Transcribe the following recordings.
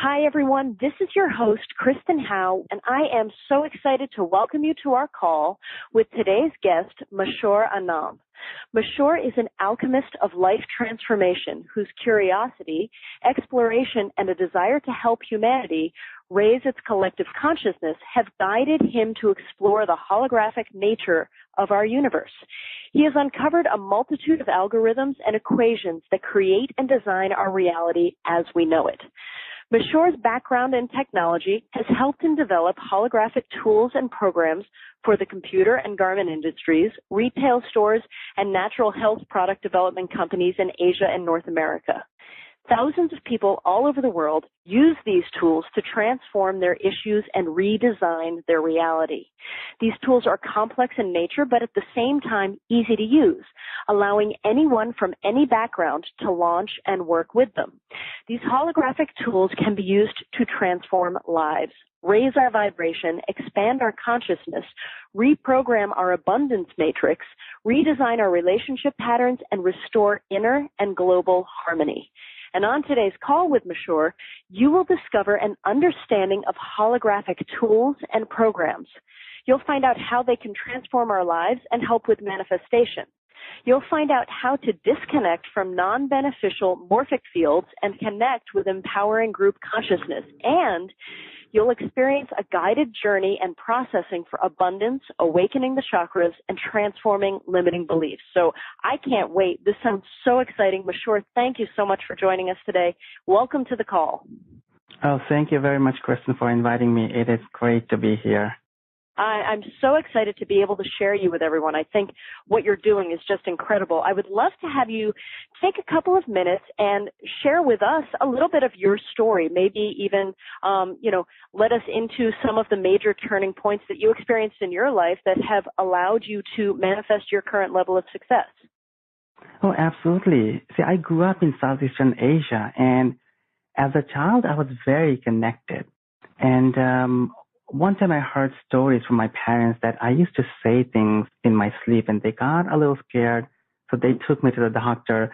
Hi, everyone. This is your host, Kristen Howe, and I am so excited to welcome you to our call with today's guest, Mashhur Anam. Mashhur is an alchemist of life transformation whose curiosity, exploration, and a desire to help humanity raise its collective consciousness have guided him to explore the holographic nature of our universe. He has uncovered a multitude of algorithms and equations that create and design our reality as we know it. Mashhur's background in technology has helped him develop holographic tools and programs for the computer and garment industries, retail stores, and natural health product development companies in Asia and North America. Thousands of people all over the world use these tools to transform their issues and redesign their reality. These tools are complex in nature, but at the same time easy to use, allowing anyone from any background to launch and work with them. These holographic tools can be used to transform lives, raise our vibration, expand our consciousness, reprogram our abundance matrix, redesign our relationship patterns, and restore inner and global harmony. And on today's call with Mashhur, you will discover an understanding of holographic tools and programs. You'll find out how they can transform our lives and help with manifestation. You'll find out how to disconnect from non-beneficial morphic fields and connect with empowering group consciousness. And you'll experience a guided journey and processing for abundance, awakening the chakras, and transforming limiting beliefs. So I can't wait. This sounds so exciting. Mashhur, thank you so much for joining us today. Welcome to the call. Oh, thank you very much, Kristen, for inviting me. It is great to be here. I'm so excited to be able to share you with everyone. I think what you're doing is just incredible. I would love to have you take a couple of minutes and share with us a little bit of your story, maybe even, let us into some of the major turning points that you experienced in your life that have allowed you to manifest your current level of success. Oh, absolutely. See, I grew up in Southeastern Asia, and as a child, I was very connected. And one time I heard stories from my parents that I used to say things in my sleep, and they got a little scared, so they took me to the doctor.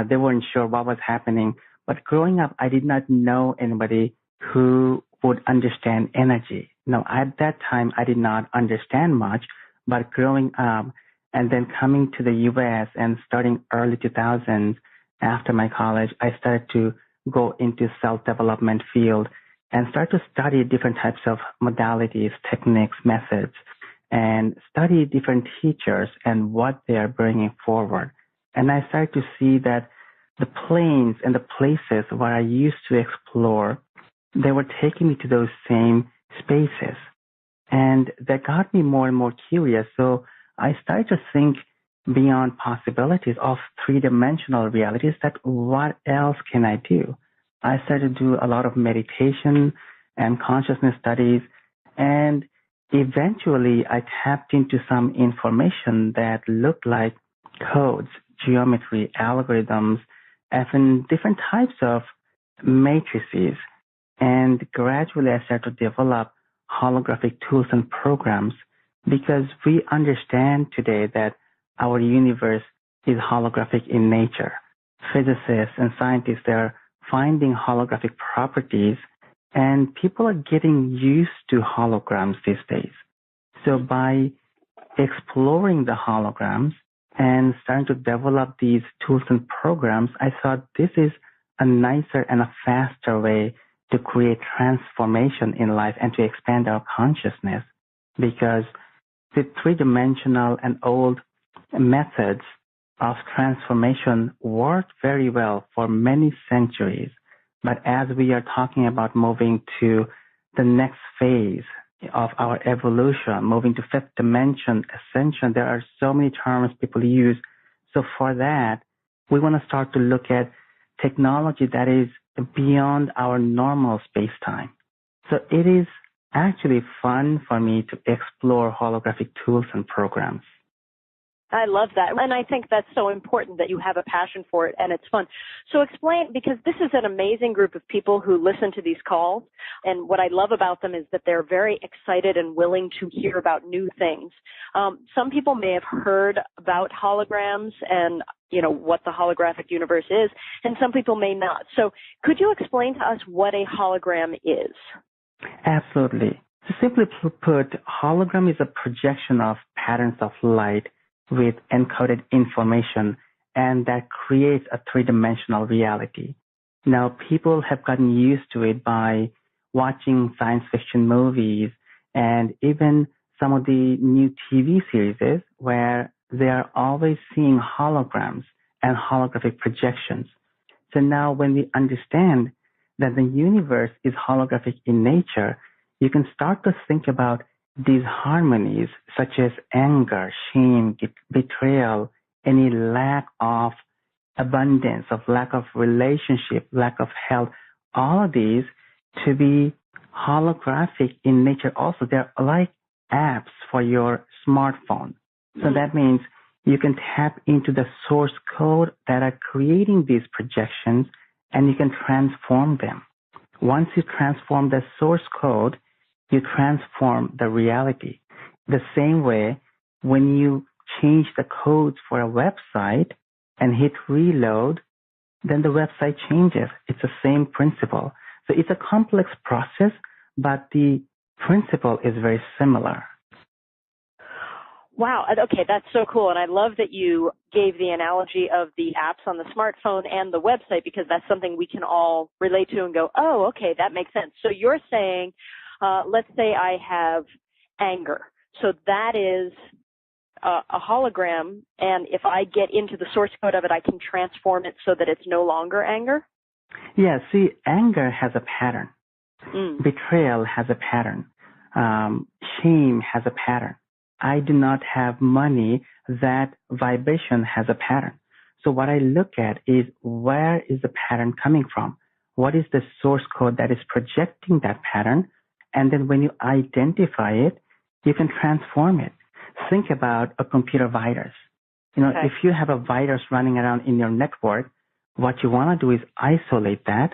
They weren't sure what was happening. But growing up, I did not know anybody who would understand energy. No, at that time, I did not understand much, but growing up and then coming to the U.S. and starting early 2000s after my college, I started to go into self-development field and start to study different types of modalities, techniques, methods, and study different teachers and what they are bringing forward. And I started to see that the planes and the places where I used to explore, they were taking me to those same spaces. And that got me more and more curious. So I started to think beyond possibilities of three-dimensional realities, that what else can I do? I started to do a lot of meditation and consciousness studies, and eventually I tapped into some information that looked like codes, geometry, algorithms, and different types of matrices. And gradually I started to develop holographic tools and programs, because we understand today that our universe is holographic in nature. Physicists and scientists, they're finding holographic properties, and people are getting used to holograms these days. So by exploring the holograms and starting to develop these tools and programs, I thought this is a nicer and a faster way to create transformation in life and to expand our consciousness, because the three-dimensional and old methods of transformation worked very well for many centuries. But as we are talking about moving to the next phase of our evolution, moving to fifth dimension, ascension, there are so many terms people use. So for that, we want to start to look at technology that is beyond our normal space-time. So it is actually fun for me to explore holographic tools and programs. I love that. And I think that's so important that you have a passion for it and it's fun. So explain, because this is an amazing group of people who listen to these calls. And what I love about them is that they're very excited and willing to hear about new things. Some people may have heard about holograms and, what the holographic universe is, and some people may not. So could you explain to us what a hologram is? Absolutely. So simply put, hologram is a projection of patterns of light with encoded information, and that creates a three-dimensional reality. Now, people have gotten used to it by watching science fiction movies and even some of the new TV series where they are always seeing holograms and holographic projections. So now when we understand that the universe is holographic in nature, you can start to think about these harmonies such as anger, shame, betrayal, any lack of abundance, of lack of relationship, lack of health, all of these to be holographic in nature also. They're like apps for your smartphone. So that means you can tap into the source code that are creating these projections and you can transform them. Once you transform the source code, you transform the reality. The same way, when you change the codes for a website and hit reload, then the website changes. It's the same principle. So it's a complex process, but the principle is very similar. Wow. Okay, that's so cool. And I love that you gave the analogy of the apps on the smartphone and the website, because that's something we can all relate to and go, oh, okay, that makes sense. So you're saying, let's say I have anger. So that is a hologram, and if I get into the source code of it, I can transform it so that it's no longer anger? Yeah, see, anger has a pattern. Betrayal has a pattern. Shame has a pattern. I do not have money. That vibration has a pattern. So what I look at is, where is the pattern coming from? What is the source code that is projecting that pattern? And then when you identify it, you can transform it. Think about a computer virus. If you have a virus running around in your network, what you want to do is isolate that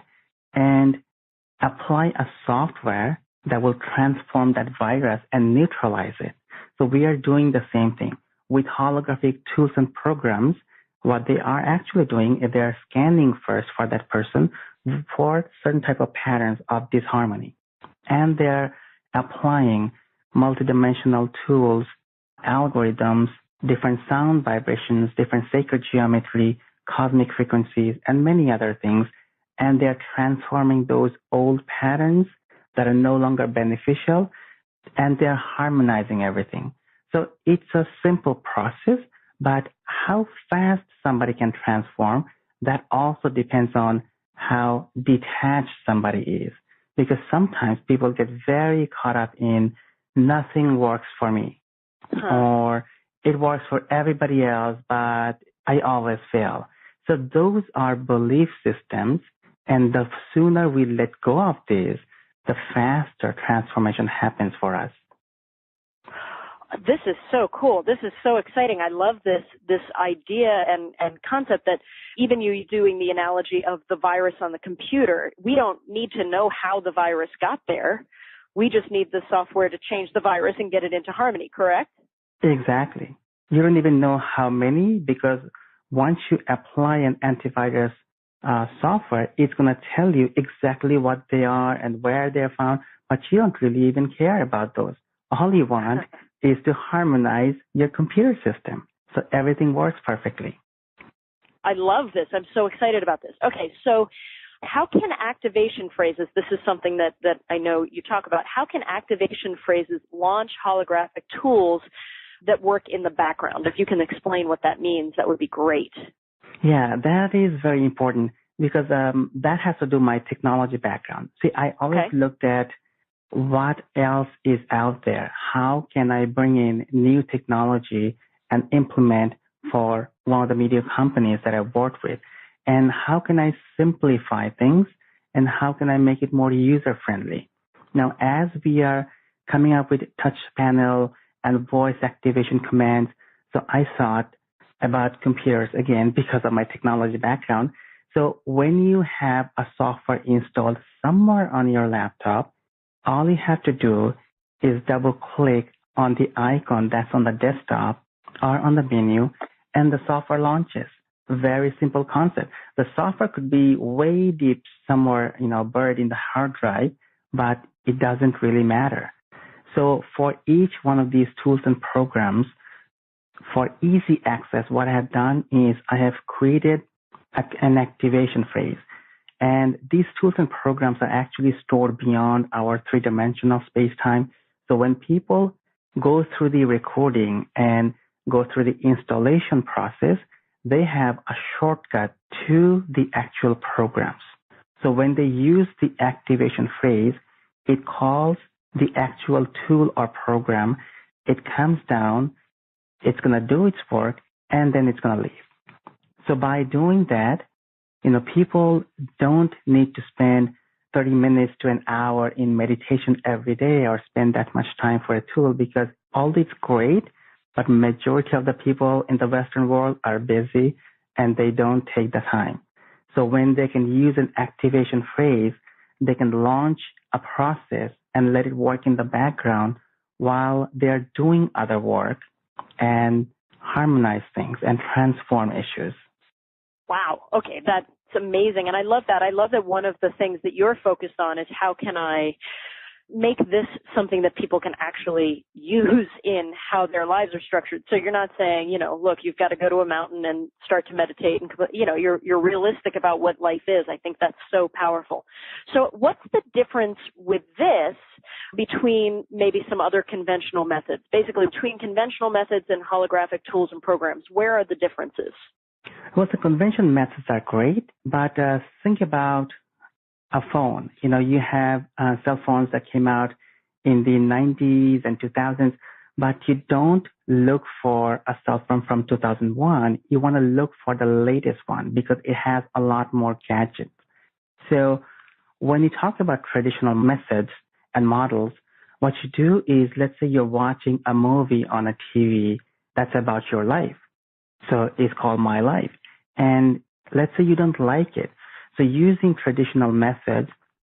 and apply a software that will transform that virus and neutralize it. So we are doing the same thing with holographic tools and programs. What they are actually doing is they are scanning first for that person for certain type of patterns of disharmony. And they're applying multidimensional tools, algorithms, different sound vibrations, different sacred geometry, cosmic frequencies, and many other things. And they're transforming those old patterns that are no longer beneficial, and they're harmonizing everything. So it's a simple process, but how fast somebody can transform, that also depends on how detached somebody is. Because sometimes people get very caught up in nothing works for me, or it works for everybody else, but I always fail. So those are belief systems, and the sooner we let go of these, the faster transformation happens for us. This is so cool. This is so exciting. I love this idea and concept that even you doing the analogy of the virus on the computer, we don't need to know how the virus got there. We just need the software to change the virus and get it into harmony, correct? Exactly. You don't even know how many, because once you apply an antivirus software, it's going to tell you exactly what they are and where they're found, but you don't really even care about those. All you want is to harmonize your computer system so everything works perfectly. I love this. I'm so excited about this. Okay, so how can activation phrases, this is something that I know you talk about, how can activation phrases launch holographic tools that work in the background? If you can explain what that means, that would be great. Yeah, that is very important, because that has to do with my technology background. See, I always looked at what else is out there. How can I bring in new technology and implement for one of the media companies that I've worked with? And how can I simplify things? And how can I make it more user-friendly? Now, as we are coming up with touch panel and voice activation commands, So I thought about computers again because of my technology background. So when you have a software installed somewhere on your laptop, all you have to do is double click on the icon that's on the desktop or on the menu, and the software launches. Very simple concept. The software could be way deep somewhere, buried in the hard drive, but it doesn't really matter. So for each one of these tools and programs, for easy access, what I have done is I have created an activation phrase. And these tools and programs are actually stored beyond our three-dimensional space-time. So when people go through the recording and go through the installation process, they have a shortcut to the actual programs. So when they use the activation phrase, it calls the actual tool or program. It comes down, it's going to do its work, and then it's going to leave. So by doing that, people don't need to spend 30 minutes to an hour in meditation every day or spend that much time for a tool, because all it's great, but majority of the people in the Western world are busy and they don't take the time. So when they can use an activation phrase, they can launch a process and let it work in the background while they're doing other work and harmonize things and transform issues. Wow. Okay, that's amazing. And I love that. I love that one of the things that you're focused on is how can I make this something that people can actually use in how their lives are structured. So you're not saying, look, you've got to go to a mountain and start to meditate and, you're realistic about what life is. I think that's so powerful. So what's the difference with this between maybe some other conventional methods? Basically, between conventional methods and holographic tools and programs, where are the differences? Well, the conventional methods are great, but think about a phone. You have cell phones that came out in the 90s and 2000s, but you don't look for a cell phone from 2001. You want to look for the latest one because it has a lot more gadgets. So when you talk about traditional methods and models, what you do is, let's say you're watching a movie on a TV that's about your life. So it's called My Life. And let's say you don't like it. So using traditional methods,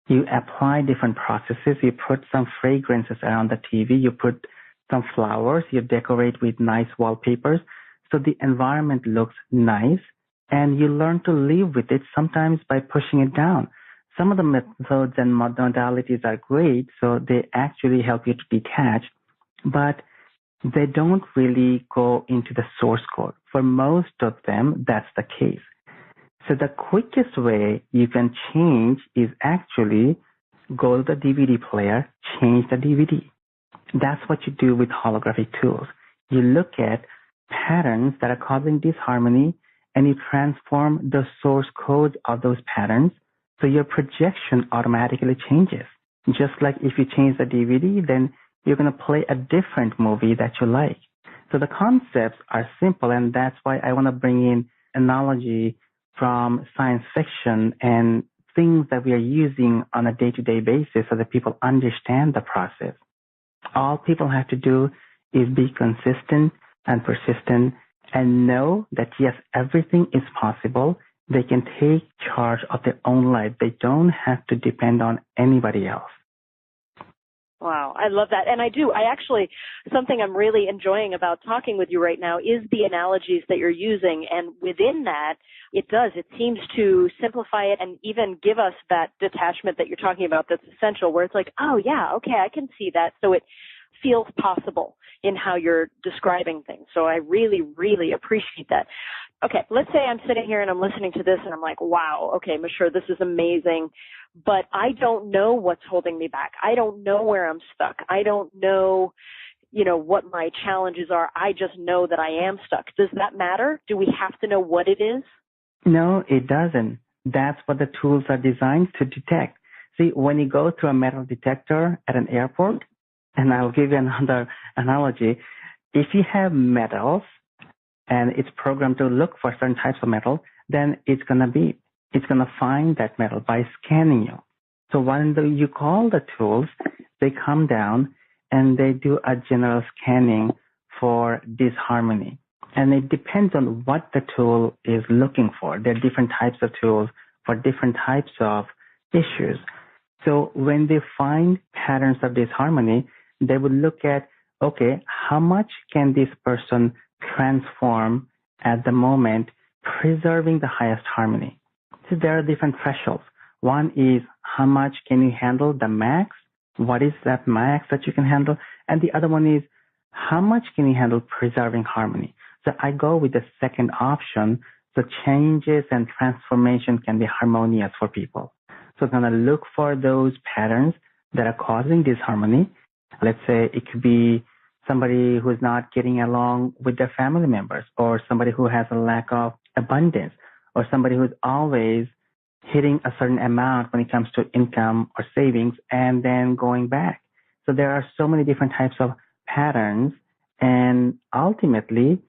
you apply different processes. You put some fragrances around the TV. You put some flowers. You decorate with nice wallpapers. So the environment looks nice, and you learn to live with it, sometimes by pushing it down. Some of the methods and modalities are great, so they actually help you to detach, but they don't really go into the source code. For most of them, that's the case. So the quickest way you can change is actually go to the DVD player, change the DVD. That's what you do with holographic tools. You look at patterns that are causing disharmony and you transform the source code of those patterns so your projection automatically changes. Just like if you change the DVD, then you're going to play a different movie that you like. So the concepts are simple, and that's why I want to bring in analogy from science fiction and things that we are using on a day-to-day basis so that people understand the process. All people have to do is be consistent and persistent and know that, yes, everything is possible. They can take charge of their own life. They don't have to depend on anybody else. Wow, I love that. And something I'm really enjoying about talking with you right now is the analogies that you're using. And within that, it seems to simplify it and even give us that detachment that you're talking about that's essential, where it's like, oh yeah, okay, I can see that. So it feels possible in how you're describing things. So I really, really appreciate that. Okay, let's say I'm sitting here and I'm listening to this and I'm like, wow, okay, Mashhur, this is amazing, but I don't know what's holding me back. I don't know where I'm stuck. I don't know, what my challenges are. I just know that I am stuck. Does that matter? Do we have to know what it is? No, it doesn't. That's what the tools are designed to detect. See, when you go through a metal detector at an airport, and I'll give you another analogy, if you have metals, and it's programmed to look for certain types of metal, then it's going to find that metal by scanning you. So when you call the tools, they come down and they do a general scanning for disharmony. And it depends on what the tool is looking for. There are different types of tools for different types of issues. So when they find patterns of disharmony, they would look at, okay, how much can this person transform at the moment, preserving the highest harmony? So there are different thresholds. One is how much can you handle the max? What is that max that you can handle? And the other one is how much can you handle preserving harmony? So I go with the second option. So changes and transformation can be harmonious for people. So I'm going to look for those patterns that are causing disharmony. Let's say it could be somebody who's not getting along with their family members, or somebody who has a lack of abundance, or somebody who's always hitting a certain amount when it comes to income or savings and then going back. So there are so many different types of patterns, and ultimately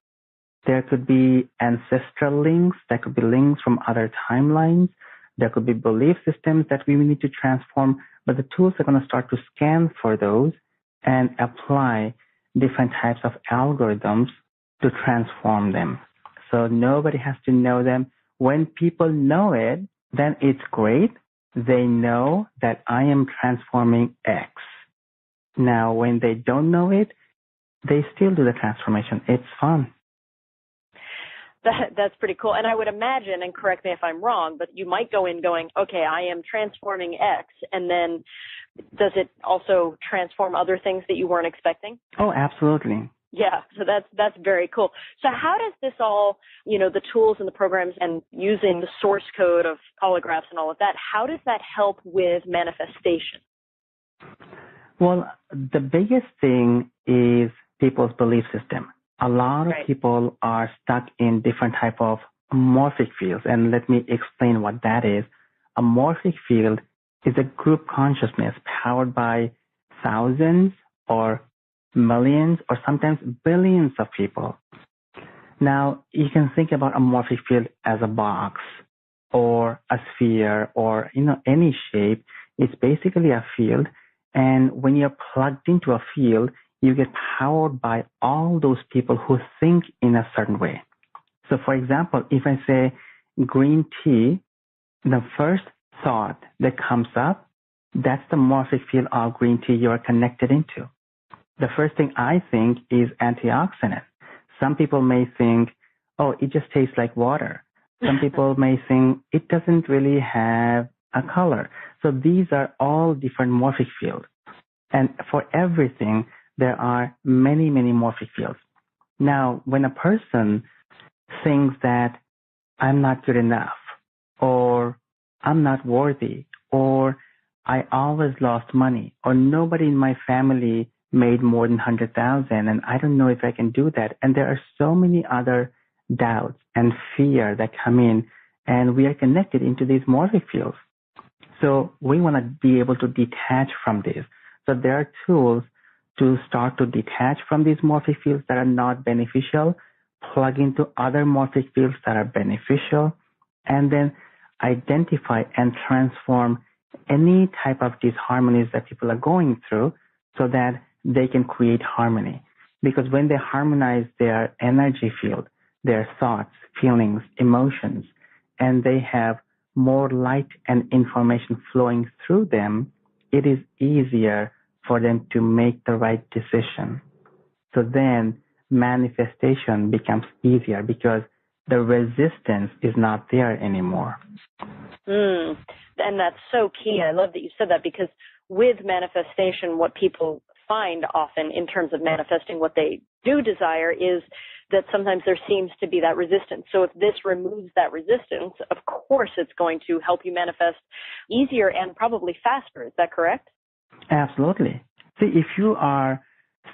there could be ancestral links, there could be links from other timelines, there could be belief systems that we need to transform, but the tools are going to start to scan for those and apply different types of algorithms to transform them. So nobody has to know them. When people know it, then it's great. They know that I am transforming X. Now, when they don't know it, they still do the transformation. It's fun. That's pretty cool. And I would imagine, and correct me if I'm wrong, but you might go in going, okay, I am transforming X, and then does it also transform other things that you weren't expecting? Oh, absolutely. Yeah, so that's very cool. So how does this all, the tools and the programs and using the source code of holographs and all of that, how does that help with manifestation? Well, the biggest thing is people's belief system. A lot of people are stuck in different type of morphic fields, and let me explain what that is. A morphic field is a group consciousness powered by thousands or millions or sometimes billions of people. Now, you can think about a morphic field as a box or a sphere or, any shape. It's basically a field, and when you're plugged into a field, you get powered by all those people who think in a certain way. So, for example, if I say green tea, the first thought that comes up, that's the morphic field of green tea you are connected into. The first thing I think is antioxidant. Some people may think, oh, it just tastes like water. Some people may think it doesn't really have a color. So these are all different morphic fields. And for everything, there are many, many morphic fields. Now, when a person thinks that I'm not good enough, or I'm not worthy, or I always lost money, or nobody in my family made more than 100,000 and I don't know if I can do that. And there are so many other doubts and fear that come in, and we are connected into these morphic fields. So we want to be able to detach from this. So there are tools to start to detach from these morphic fields that are not beneficial, plug into other morphic fields that are beneficial, and then identify and transform any type of disharmonies that people are going through so that they can create harmony. Because when they harmonize their energy field, their thoughts, feelings, emotions, and they have more light and information flowing through them, it is easier for them to make the right decision. So then manifestation becomes easier because the resistance is not there anymore. And that's so key. I love that you said that, because with manifestation, what people find often in terms of manifesting what they do desire is that sometimes there seems to be that resistance. So if this removes that resistance, of course it's going to help you manifest easier and probably faster. Is that correct? Absolutely. See, if you are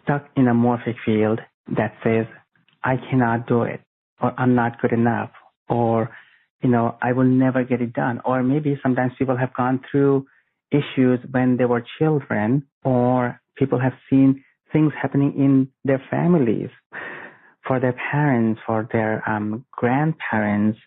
stuck in a morphic field that says, I cannot do it, or I'm not good enough, or, I will never get it done, or maybe sometimes people have gone through issues when they were children, or people have seen things happening in their families, for their parents, for their grandparents,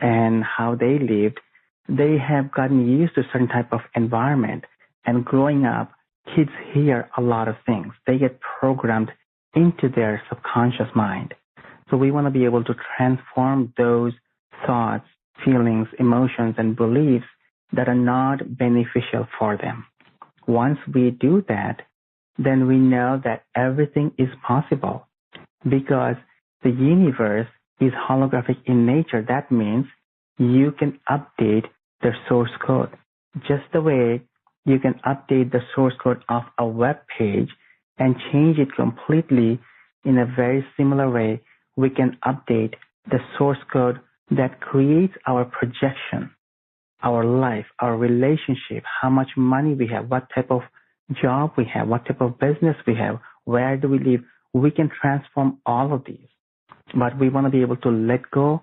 and how they lived. They have gotten used to a certain type of environment. And growing up, kids hear a lot of things. They get programmed into their subconscious mind. So we want to be able to transform those thoughts, feelings, emotions, and beliefs that are not beneficial for them. Once we do that, then we know that everything is possible because the universe is holographic in nature. That means you can update the source code just the way you can update the source code of a web page and change it completely. In a very similar way, we can update the source code that creates our projection, our life, our relationship, how much money we have, what type of job we have, what type of business we have, where do we live. We can transform all of these. But we want to be able to let go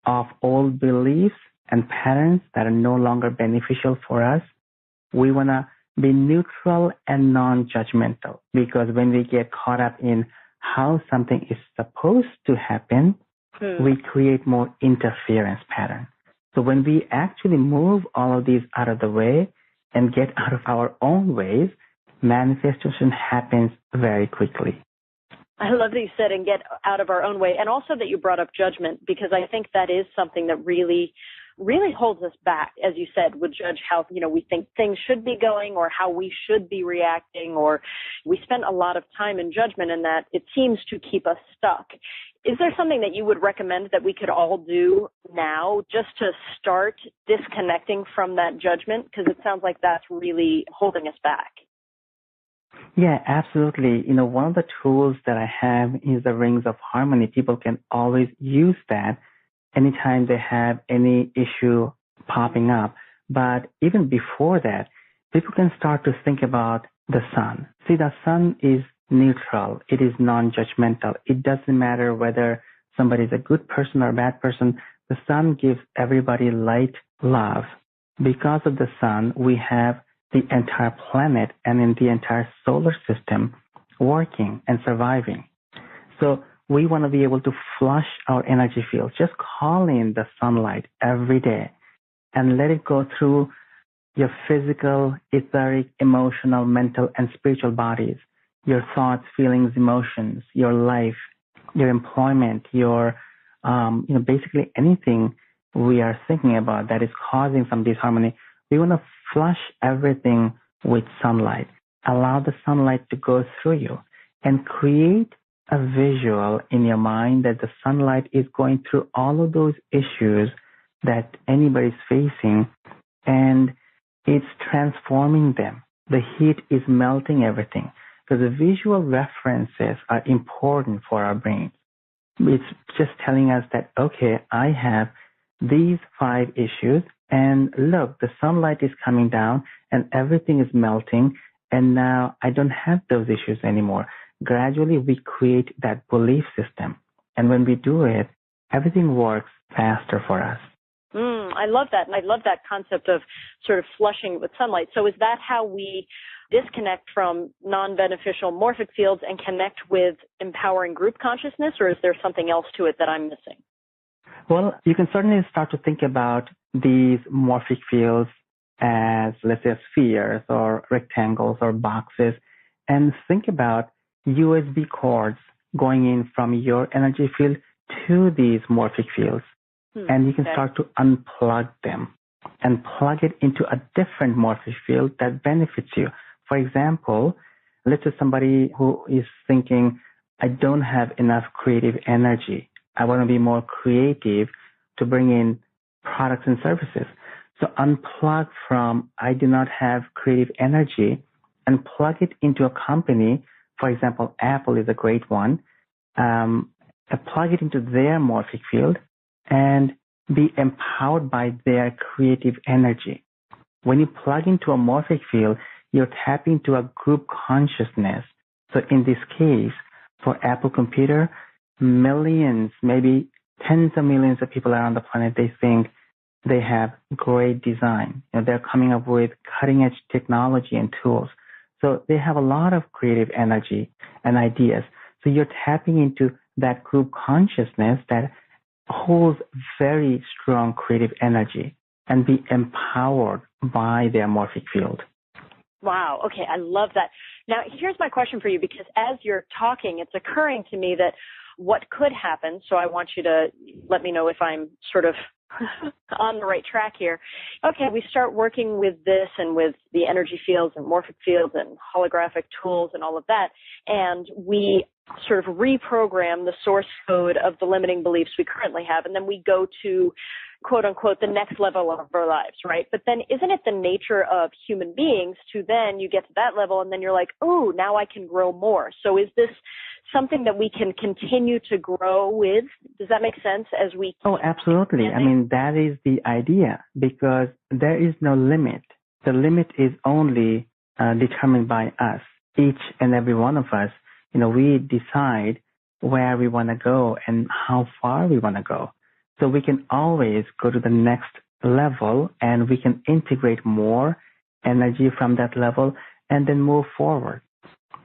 of old beliefs and patterns that are no longer beneficial for us. We want to be neutral and non-judgmental, because when we get caught up in how something is supposed to happen, we create more interference pattern. So when we actually move all of these out of the way and get out of our own ways, manifestation happens very quickly. I love that you said and get out of our own way, and also that you brought up judgment, because I think that is something that really holds us back. As you said, would judge how, we think things should be going or how we should be reacting, or we spend a lot of time in judgment, and that it seems to keep us stuck. Is there something that you would recommend that we could all do now just to start disconnecting from that judgment? Because it sounds like that's really holding us back. Yeah, absolutely. One of the tools that I have is the Rings of Harmony. People can always use that anytime they have any issue popping up. But even before that, people can start to think about the sun. See, the sun is neutral. It is non-judgmental. It doesn't matter whether somebody is a good person or a bad person. The sun gives everybody light, love. Because of the sun, we have the entire planet and in the entire solar system working and surviving. So we want to be able to flush our energy fields. Just call in the sunlight every day and let it go through your physical, etheric, emotional, mental, and spiritual bodies, your thoughts, feelings, emotions, your life, your employment, your, basically anything we are thinking about that is causing some disharmony. We want to flush everything with sunlight. Allow the sunlight to go through you and create a visual in your mind that the sunlight is going through all of those issues that anybody's facing, and it's transforming them. The heat is melting everything, because the visual references are important for our brains. It's just telling us that, okay, I have these 5 issues, and look, the sunlight is coming down and everything is melting, and now I don't have those issues anymore. Gradually, we create that belief system. And when we do it, everything works faster for us. I love that. And I love that concept of sort of flushing with sunlight. So is that how we disconnect from non-beneficial morphic fields and connect with empowering group consciousness, or is there something else to it that I'm missing? Well, you can certainly start to think about these morphic fields as, let's say, spheres or rectangles or boxes, and think about USB cords going in from your energy field to these morphic fields. And you can start to unplug them and plug it into a different morphic field that benefits you. For example, let's say somebody who is thinking, I don't have enough creative energy. I want to be more creative to bring in products and services. So unplug from, I do not have creative energy, and plug it into a company. For example, Apple is a great one. Plug it into their morphic field and be empowered by their creative energy. When you plug into a morphic field, you're tapping into a group consciousness. So in this case, for Apple Computer, millions, maybe tens of millions of people around the planet, they think they have great design. They're coming up with cutting-edge technology and tools. So they have a lot of creative energy and ideas. So you're tapping into that group consciousness that holds very strong creative energy, and be empowered by their morphic field. Wow. Okay. I love that. Now, here's my question for you, because as you're talking, it's occurring to me that what could happen. So I want you to let me know if I'm sort of on the right track here. Okay, we start working with this and with the energy fields and morphic fields and holographic tools and all of that, and we sort of reprogram the source code of the limiting beliefs we currently have, and then we go to, quote unquote, the next level of our lives, right? But then isn't it the nature of human beings to then you get to that level and then you're like, oh, now I can grow more. So is this something that we can continue to grow with? Does that make sense as we? Oh, absolutely. I mean, that is the idea, because there is no limit. The limit is only determined by us, each and every one of us. We decide where we want to go and how far we want to go. So we can always go to the next level, and we can integrate more energy from that level and then move forward.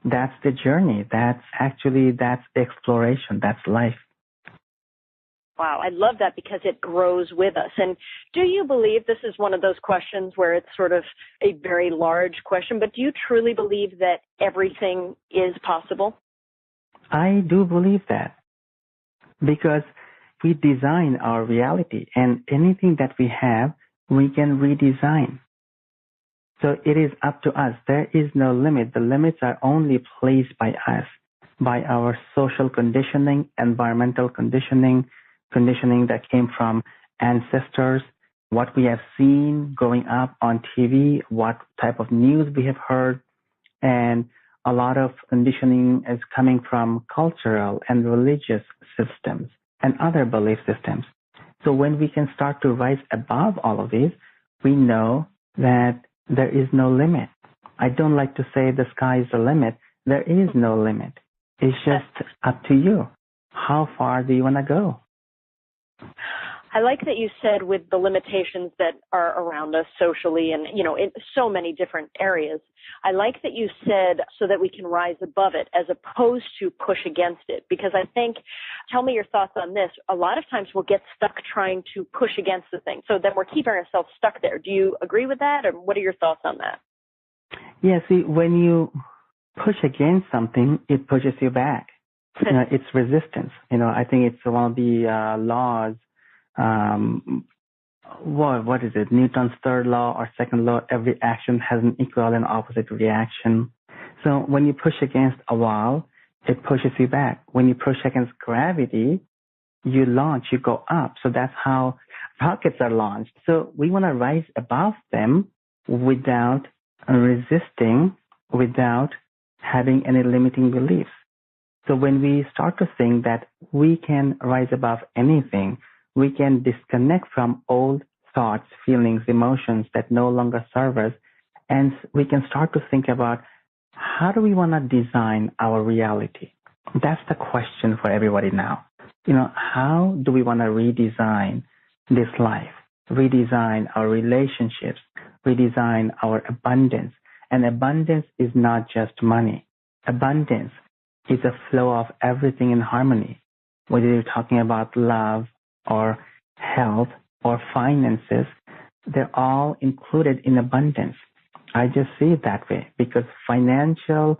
That's the journey. That's exploration. That's life. Wow, I love that because it grows with us. And do you believe, this is one of those questions where it's sort of a very large question, but do you truly believe that everything is possible? I do believe that, because we design our reality, and anything that we have, we can redesign. So it is up to us. There is no limit. The limits are only placed by us, by our social conditioning, environmental conditioning that came from ancestors, what we have seen growing up on TV, what type of news we have heard, and a lot of conditioning is coming from cultural and religious systems and other belief systems. So when we can start to rise above all of these, we know that there is no limit. I don't like to say the sky is the limit. There is no limit. It's just up to you. How far do you want to go? I like that you said with the limitations that are around us socially and, in so many different areas. I like that you said so that we can rise above it as opposed to push against it, because I think, tell me your thoughts on this, a lot of times we'll get stuck trying to push against the thing. So then we're keeping ourselves stuck there. Do you agree with that, or what are your thoughts on that? Yeah, see, when you push against something, it pushes you back. It's resistance. I think it's one of the laws. What is it? Newton's third law or second law, every action has an equal and opposite reaction. So when you push against a wall, it pushes you back. When you push against gravity, you launch, you go up. So that's how rockets are launched. So we want to rise above them without resisting, without having any limiting beliefs. So when we start to think that we can rise above anything, we can disconnect from old thoughts, feelings, emotions that no longer serve us, and we can start to think about how do we want to design our reality. That's the question for everybody now. How do we want to redesign this life, redesign our relationships, redesign our abundance? And abundance is not just money. Abundance is a flow of everything in harmony, whether you're talking about love or health or finances. They're all included in abundance. I just see it that way, because financial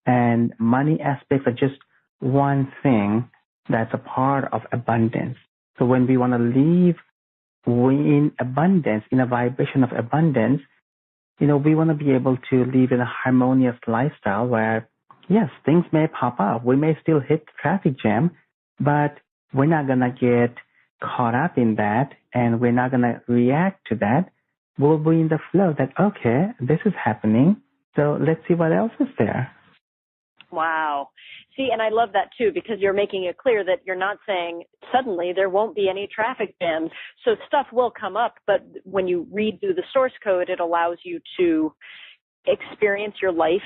and money aspects are just one thing that's a part of abundance. So when we want to live in abundance, in a vibration of abundance, we want to be able to live in a harmonious lifestyle where, yes, things may pop up. We may still hit the traffic jam, but we're not going to get caught up in that, and we're not going to react to that. We'll be in the flow that, okay, this is happening, so let's see what else is there. Wow. See, and I love that too, because you're making it clear that you're not saying suddenly there won't be any traffic jams. So stuff will come up, but when you read through the source code, it allows you to experience your life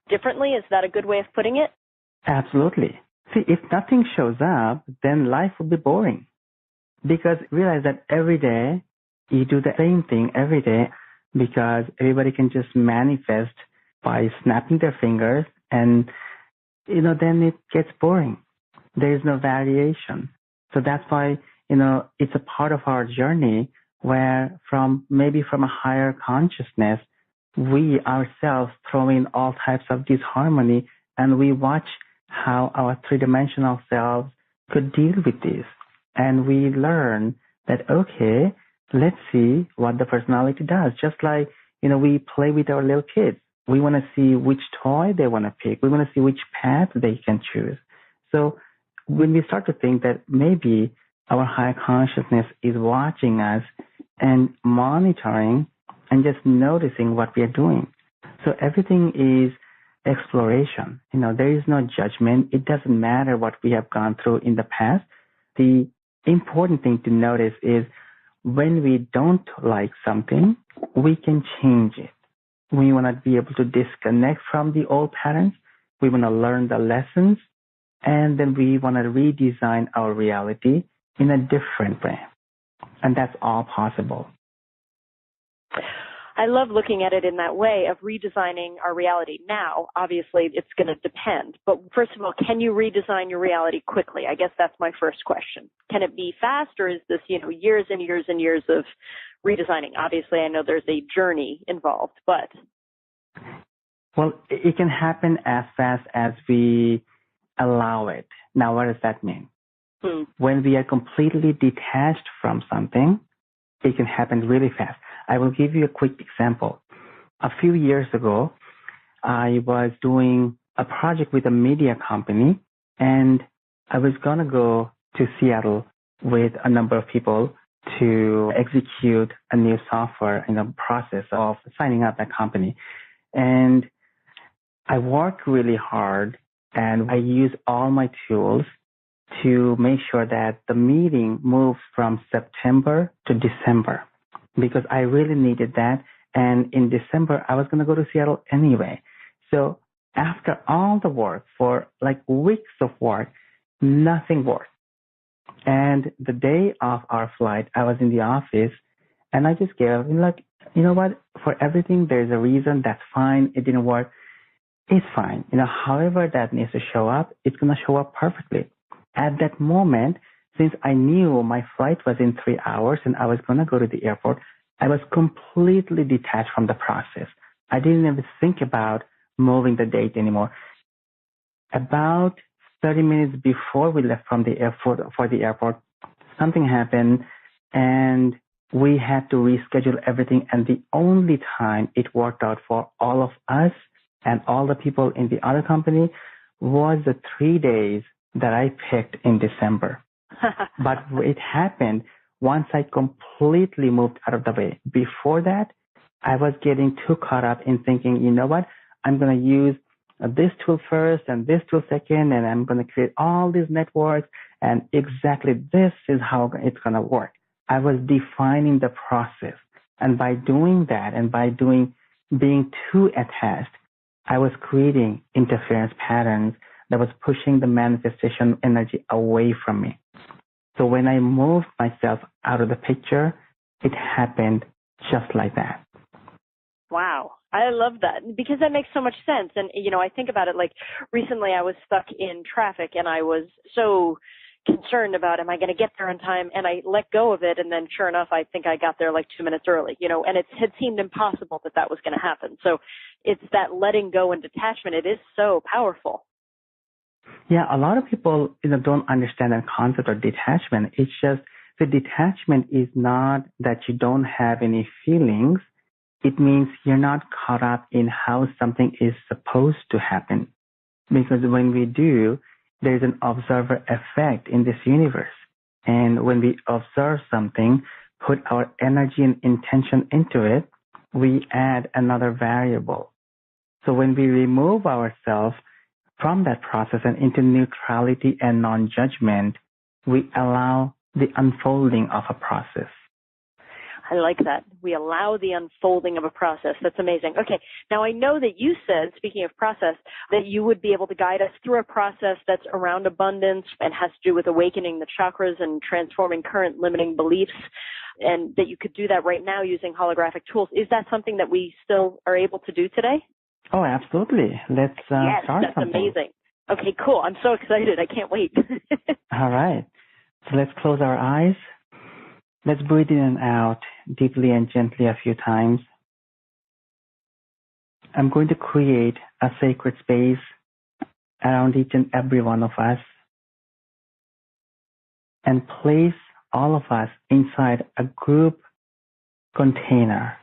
differently. Is that a good way of putting it? Absolutely. See, if nothing shows up, then life will be boring. Because realize that every day you do the same thing every day, because everybody can just manifest by snapping their fingers, and then it gets boring. There is no variation. So that's why it's a part of our journey where from a higher consciousness, we ourselves throw in all types of disharmony, and we watch how our three-dimensional selves could deal with this. And we learn that, okay, let's see what the personality does. Just like, we play with our little kids. We want to see which toy they want to pick. We want to see which path they can choose. So when we start to think that maybe our higher consciousness is watching us and monitoring and just noticing what we are doing. So everything is exploration. There is no judgment. It doesn't matter what we have gone through in the past. The important thing to notice is when we don't like something, we can change it. We want to be able to disconnect from the old patterns. We want to learn the lessons, and then we want to redesign our reality in a different way. And that's all possible. I love looking at it in that way of redesigning our reality. Now, obviously, it's going to depend. But first of all, can you redesign your reality quickly? I guess that's my first question. Can it be fast, or is this, years and years and years of redesigning? Obviously, I know there's a journey involved, but... Well, it can happen as fast as we allow it. Now, what does that mean? When we are completely detached from something, it can happen really fast. I will give you a quick example. A few years ago, I was doing a project with a media company, and I was going to go to Seattle with a number of people to execute a new software in the process of signing up that company. And I worked really hard, and I used all my tools to make sure that the meeting moves from September to December, because I really needed that. And in December, I was going to go to Seattle anyway. So after all the work, for like weeks of work, nothing worked. And the day of our flight, I was in the office, and I just gave up. Like, you know what? For everything, there's a reason. That's fine. It didn't work. It's fine. However that needs to show up, it's going to show up perfectly. At that moment, since I knew my flight was in 3 hours and I was going to go to the airport, I was completely detached from the process. I didn't even think about moving the date anymore. About 30 minutes before we left from the airport, something happened, and we had to reschedule everything. And the only time it worked out for all of us and all the people in the other company was the 3 days that I picked in December. But it happened once I completely moved out of the way. Before that, I was getting too caught up in thinking, you know what, I'm going to use this tool first and this tool second, and I'm going to create all these networks, and exactly this is how it's going to work. I was defining the process. And by doing that, and by being too attached, I was creating interference patterns that was pushing the manifestation energy away from me. So when I moved myself out of the picture, it happened just like that. Wow. I love that, because that makes so much sense. And, I think about it, like recently I was stuck in traffic, and I was so concerned about, am I going to get there on time? And I let go of it. And then sure enough, I think I got there like 2 minutes early, and it had seemed impossible that was going to happen. So it's that letting go and detachment. It is so powerful. Yeah, a lot of people, don't understand that concept of detachment. It's just the detachment is not that you don't have any feelings. It means you're not caught up in how something is supposed to happen. Because when we do, there's an observer effect in this universe. And when we observe something, put our energy and intention into it, we add another variable. So when we remove ourselves from that process and into neutrality and non-judgment, we allow the unfolding of a process. I like that. We allow the unfolding of a process. That's amazing. Okay. Now, I know that you said, speaking of process, that you would be able to guide us through a process that's around abundance and has to do with awakening the chakras and transforming current limiting beliefs, and that you could do that right now using holographic tools. Is that something that we still are able to do today? Oh, absolutely. Let's yes, start that's something. Amazing. Okay, cool. I'm so excited. I can't wait. All right. So let's close our eyes. Let's breathe in and out deeply and gently a few times. I'm going to create a sacred space around each and every one of us. and place all of us inside a group container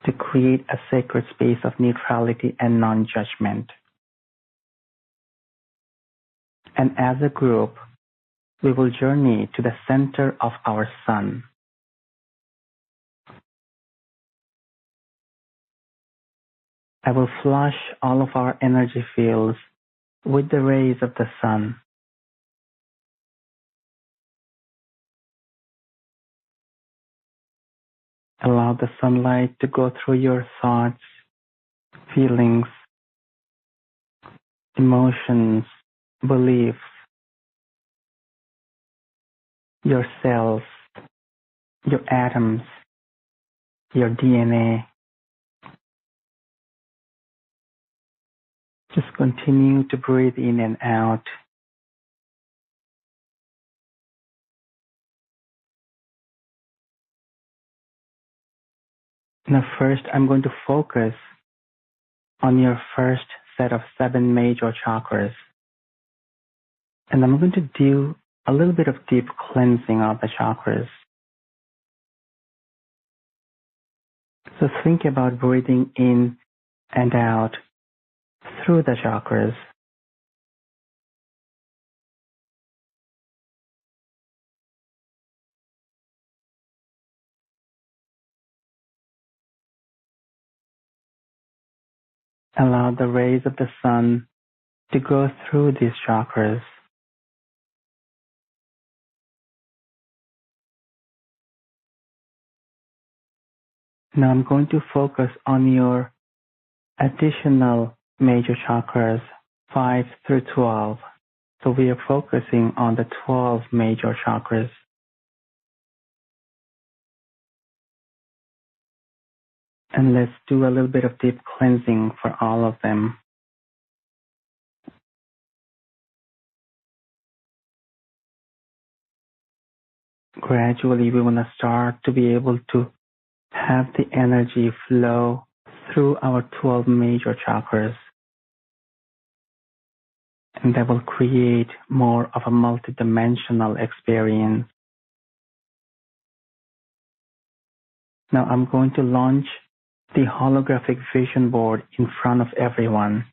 to create a sacred space of neutrality and non-judgment. And as a group, we will journey to the center of our sun. I will flush all of our energy fields with the rays of the sun. Allow the sunlight to go through your thoughts, feelings, emotions, beliefs, your cells, your atoms, your DNA. Just continue to breathe in and out. Now first, I'm going to focus on your first set of 7 major chakras. And I'm going to do a little bit of deep cleansing of the chakras. So think about breathing in and out through the chakras. Allow the rays of the sun to go through these chakras. Now I'm going to focus on your additional major chakras, 5 through 12. So we are focusing on the 12 major chakras. And let's do a little bit of deep cleansing for all of them. Gradually, we want to start to be able to have the energy flow through our 12 major chakras. And that will create more of a multidimensional experience. Now I'm going to launch the holographic vision board in front of everyone.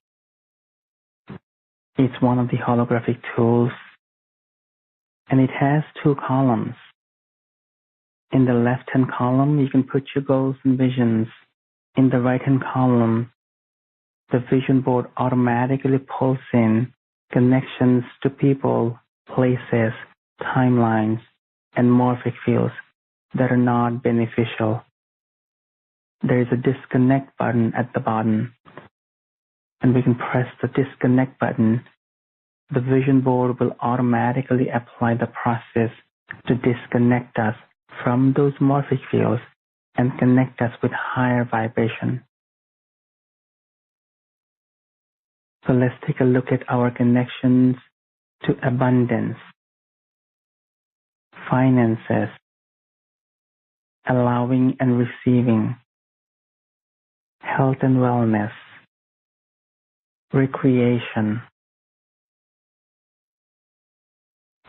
It's one of the holographic tools, and it has 2 columns. In the left-hand column, you can put your goals and visions. In the right-hand column, the vision board automatically pulls in connections to people, places, timelines, and morphic fields that are not beneficial. There is a disconnect button at the bottom, and we can press the disconnect button. The vision board will automatically apply the process to disconnect us from those morphic fields and connect us with higher vibration. So let's take a look at our connections to abundance, finances, allowing and receiving, health and wellness, recreation,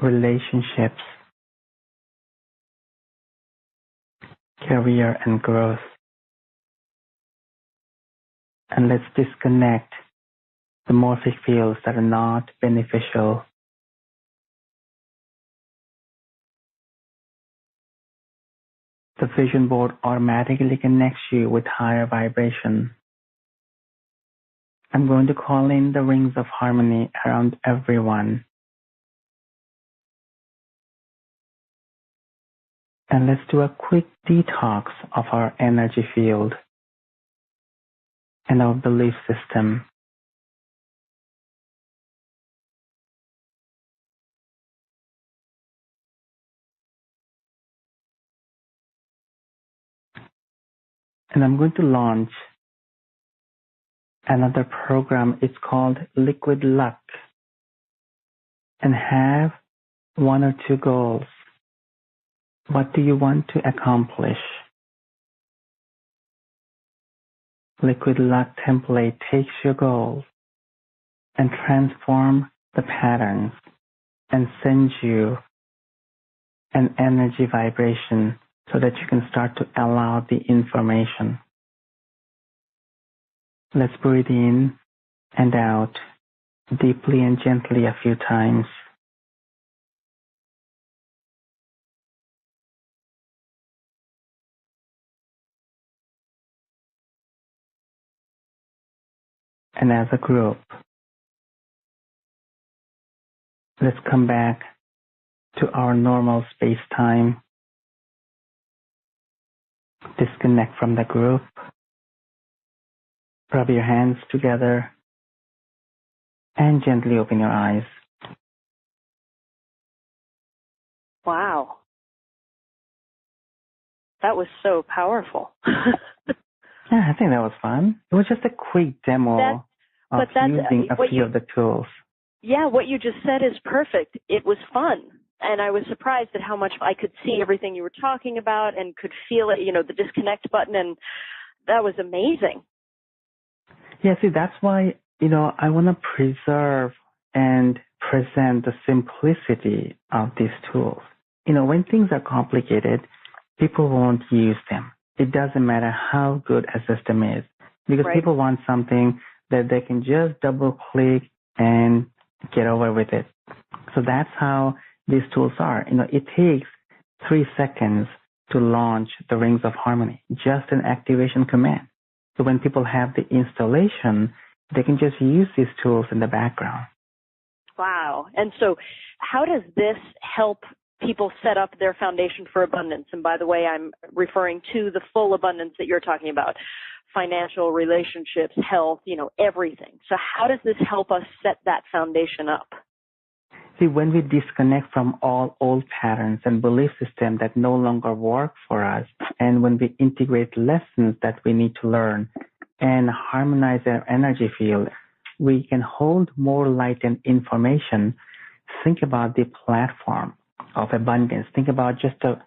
relationships, career and growth. And let's disconnect the morphic fields that are not beneficial. The vision board automatically connects you with higher vibration. I'm going to call in the rings of harmony around everyone. And let's do a quick detox of our energy field and our belief system. And I'm going to launch another program. It's called Liquid Luck, and have 1 or 2 goals. What do you want to accomplish? Liquid Luck template takes your goals and transform the patterns and send you an energy vibration so that you can start to allow the information. Let's breathe in and out deeply and gently a few times. And as a group, let's come back to our normal space-time. Disconnect from the group. Rub your hands together and gently open your eyes. Wow. That was so powerful. Yeah, I think that was fun. It was just a quick demo of using a few of the tools. Yeah, what you just said is perfect. It was fun. And I was surprised at how much I could see everything you were talking about and could feel it, the disconnect button, and that was amazing. Yeah, see, that's why, I want to preserve and present the simplicity of these tools. When things are complicated, people won't use them. It doesn't matter how good a system is, because people want something that they can just double click and get over with it. So that's how these tools are. It takes 3 seconds to launch the Rings of Harmony, just an activation command. So when people have the installation, they can just use these tools in the background. Wow. And so how does this help people set up their foundation for abundance? And by the way, I'm referring to the full abundance that you're talking about, financial, relationships, health, everything. So how does this help us set that foundation up? See, when we disconnect from all old patterns and belief systems that no longer work for us, and when we integrate lessons that we need to learn and harmonize our energy field, we can hold more light and information. Think about the platform of abundance. Think about just a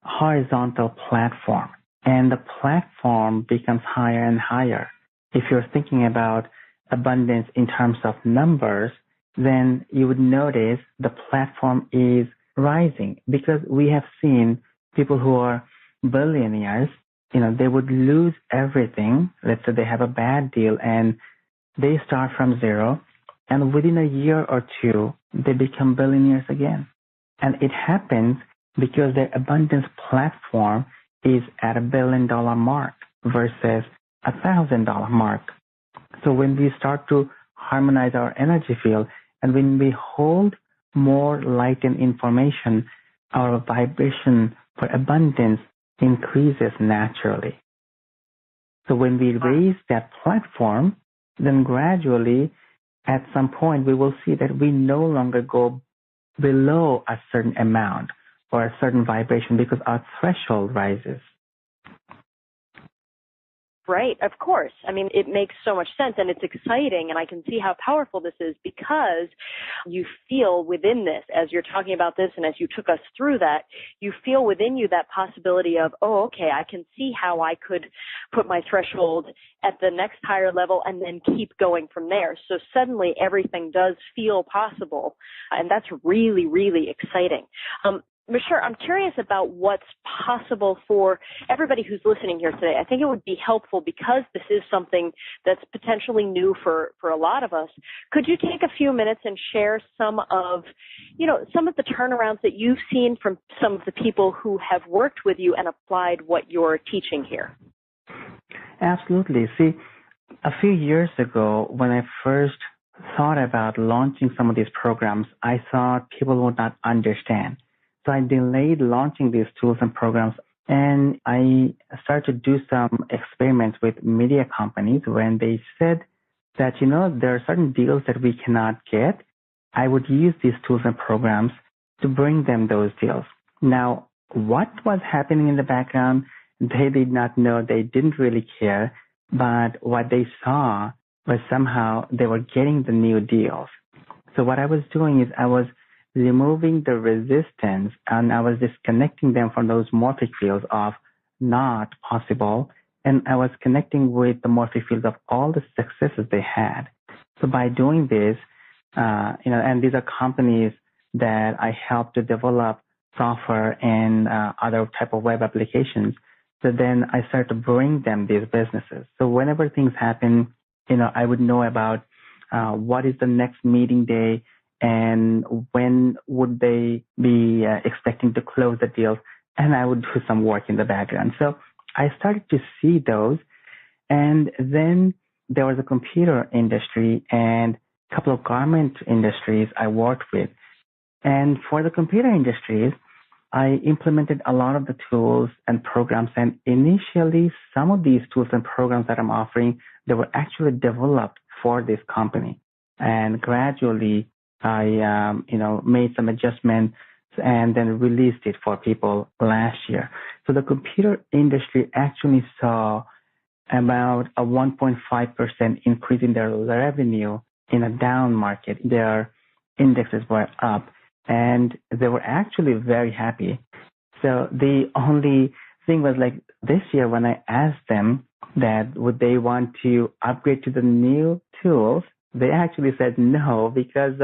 horizontal platform, and the platform becomes higher and higher. If you're thinking about abundance in terms of numbers, then you would notice the platform is rising, because we have seen people who are billionaires, they would lose everything. Let's say they have a bad deal and they start from zero, and within a year or two, they become billionaires again. And it happens because their abundance platform is at $1 billion mark versus $1,000 mark. So when we start to harmonize our energy field, and when we hold more light and information, our vibration for abundance increases naturally. So when we raise that platform, then gradually, at some point, we will see that we no longer go below a certain amount or a certain vibration, because our threshold rises. Right, of course. I mean, it makes so much sense, and it's exciting, and I can see how powerful this is, because you feel within this, as you're talking about this and as you took us through that, you feel within you that possibility of, oh, okay, I can see how I could put my threshold at the next higher level and then keep going from there. So suddenly everything does feel possible, and that's really, really exciting. Mashhur, I'm curious about what's possible for everybody who's listening here today. I think it would be helpful, because this is something that's potentially new for a lot of us. Could you take a few minutes and share some of the turnarounds that you've seen from some of the people who have worked with you and applied what you're teaching here? Absolutely. See, a few years ago, when I first thought about launching some of these programs, I thought people would not understand. So I delayed launching these tools and programs, and I started to do some experiments with media companies when they said that, there are certain deals that we cannot get. I would use these tools and programs to bring them those deals. Now, what was happening in the background, they did not know. They didn't really care. But what they saw was somehow they were getting the new deals. So what I was doing is I was removing the resistance, and I was disconnecting them from those morphic fields of not possible, and I was connecting with the morphic fields of all the successes they had. So by doing this, and these are companies that I helped to develop software and other type of web applications. So then I started to bring them these businesses. So whenever things happen, I would know about what is the next meeting day and when would they be expecting to close the deals, and I would do some work in the background. So I started to see those, and then there was a computer industry and a couple of garment industries I worked with. And for the computer industries, I implemented a lot of the tools and programs, and initially some of these tools and programs that I'm offering, they were actually developed for this company. And gradually I, made some adjustments and then released it for people last year. So the computer industry actually saw about a 1.5% increase in their revenue in a down market. Their indexes were up, and they were actually very happy. So the only thing was like this year when I asked them that would they want to upgrade to the new tools, they actually said no, because